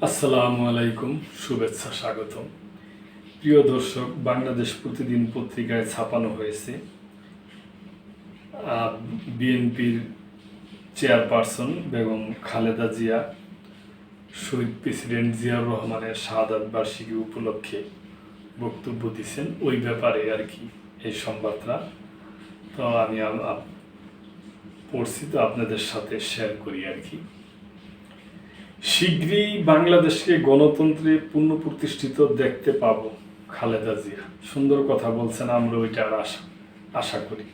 আসসালামু আলাইকুম, শুভেচ্ছা, স্বাগতম। প্রিয় দর্শক, বাংলাদেশ প্রতিদিন পত্রিকায় ছাপানো হয়েছে বিএনপির চেয়ারপারসন বেগম খালেদা জিয়া শহীদ প্রেসিডেন্ট জিয়াউর রহমানের শাহাদাত বার্ষিকী উপলক্ষে বক্তব্য দিচ্ছেন। ওই ব্যাপারে আর কি এই সংবাদটা তো আমি পড়ছি, তো আপনাদের সাথে শেয়ার করি আর কি। শীঘ্রই বাংলাদেশকে গণতন্ত্রে পুনঃপ্রতিষ্ঠিত দেখতে পাবো খালেদা জিয়া। সুন্দর কথা বলছেন, আমরা ওইটার আশা করি।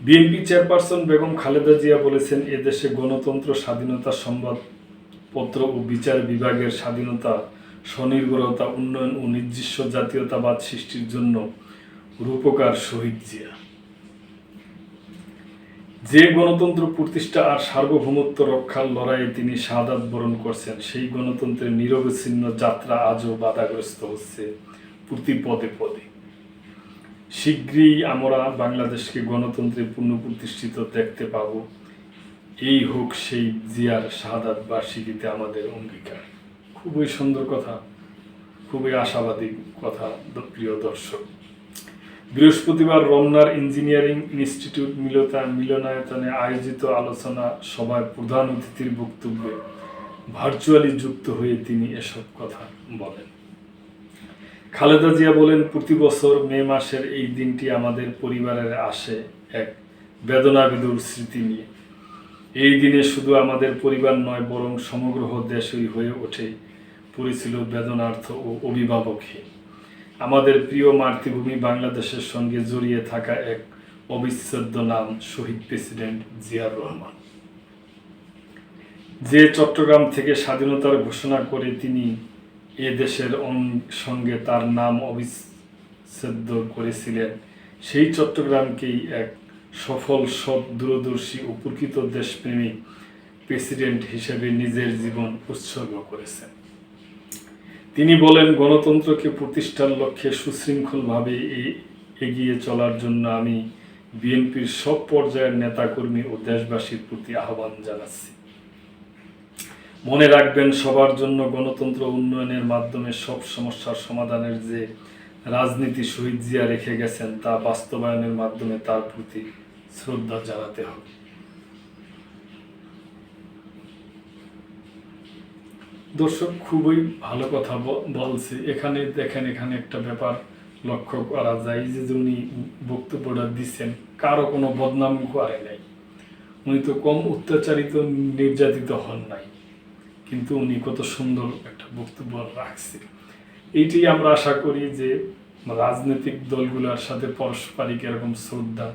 বিএনপি চেয়ারপারসন বেগম খালেদা জিয়া বলেছেন, এদেশে গণতন্ত্র, স্বাধীনতা, সংবাদপত্র ও বিচার বিভাগের স্বাধীনতা, স্বনির্ভরতা, উন্নয়ন ও নিজস্ব জাতীয়তাবাদ সৃষ্টির জন্য রূপকার শহীদ জিয়া। যে গণতন্ত্র প্রতিষ্ঠা আর সার্বভৌমত্ব রক্ষার লড়াইয়ে তিনি শাহাদাত বরণ করছেন, সেই গণতন্ত্রের নিরবচ্ছিন্ন যাত্রা আজও বাধাগ্রস্ত হচ্ছে প্রতি পদে পদে। শীঘ্রই আমরা বাংলাদেশকে গণতন্ত্রে পুনঃপ্রতিষ্ঠিত দেখতে পাব, এই হোক সেই জিয়ার শাহাদাত বার্ষিকীতে আমাদের অঙ্গীকার। খুবই সুন্দর কথা, খুবই আশাবাদী কথা। প্রিয় দর্শক, বৃহস্পতিবার রমনার ইঞ্জিনিয়ারিং ইনস্টিটিউট মিলনায়তনে আয়োজিত আলোচনা সভায় প্রধান অতিথির বক্তব্যে ভার্চুয়ালি যুক্ত হয়ে তিনি এসব কথা বলেন। খালেদা জিয়া বলেন, প্রতি বছর মে মাসের এই দিনটি আমাদের পরিবারের আসে এক বেদনাবিধুর স্মৃতি নিয়ে। এই দিনে শুধু আমাদের পরিবার নয়, বরং সমগ্র দেশই হয়ে ওঠে পড়েছিল বেদনার্থ ও অভিভাবকহীন। আমাদের প্রিয় মাতৃভূমি বাংলাদেশের সঙ্গে জড়িয়ে থাকা এক অবিচ্ছেদ্য নাম শহীদ প্রেসিডেন্ট জিয়াউর রহমান। যে চট্টগ্রাম থেকে স্বাধীনতার ঘোষণা করে তিনি এ দেশের সঙ্গে তার নাম অবিচ্ছেদ্য করেছিলেন, সেই চট্টগ্রামকেই এক সফল, সৎ, দূরদর্শী ও প্রকৃত দেশপ্রেমিক প্রেসিডেন্ট হিসেবে নিজের জীবন উৎসর্গ করেছেন। তিনি বলেন, গণতন্ত্রকে প্রতিষ্ঠার লক্ষ্যে সুশৃঙ্খলভাবে এগিয়ে চলার জন্য আমি বিএনপির সব পর্যায়ের নেতাকর্মী ও দেশবাসীর প্রতি আহ্বান জানাচ্ছি। মনে রাখবেন, সবার জন্য গণতন্ত্র উন্নয়নের মাধ্যমে সব সমস্যার সমাধানের যে রাজনীতি শহীদ জিয়া রেখে গেছেন, তা বাস্তবায়নের মাধ্যমে তার প্রতি শ্রদ্ধা জানাতে হবে। দর্শক, খুবই ভালো কথা বলছে। এখানে দেখেন, এখানে একটা ব্যাপার লক্ষ্য করা যায় যে উনি বক্তব্যটা দিচ্ছেন, কারো কোনো বদনাম করে নাই। উনি তো কম অত্যাচারিত, নির্যাতিত হন নাই, কিন্তু উনি কত সুন্দর একটা বক্তব্য রাখছে। এইটি আমরা আশা করি যে রাজনৈতিক দলগুলোর সাথে পারস্পরিক এরকম শ্রদ্ধা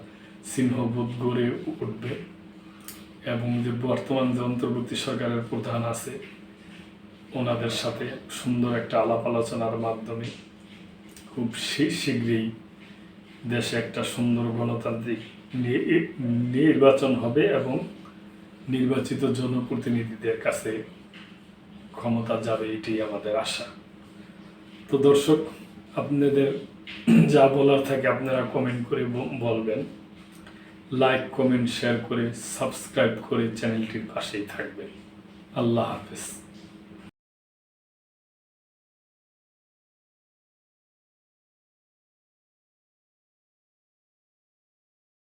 চিহ্নবোধ গড়ে উঠবে, এবং যে বর্তমান যে অন্তর্বর্তী সরকারের প্রধান আছে, ওনাদের সাথে সুন্দর একটা আলাপ আলোচনার মাধ্যমে খুব শীঘ্রই দেশে একটা সুন্দর গণতান্ত্রিক নির্বাচন হবে এবং নির্বাচিত জনপ্রতিনিধিদের কাছে ক্ষমতা যাবে, এটাই আমাদের আশা। তো দর্শক, আপনাদের যা বলার থাকে আপনারা কমেন্ট করে বলবেন। লাইক, কমেন্ট, শেয়ার করে সাবস্ক্রাইব করে চ্যানেলটির পাশেই থাকবেন। আল্লাহ হাফেজ।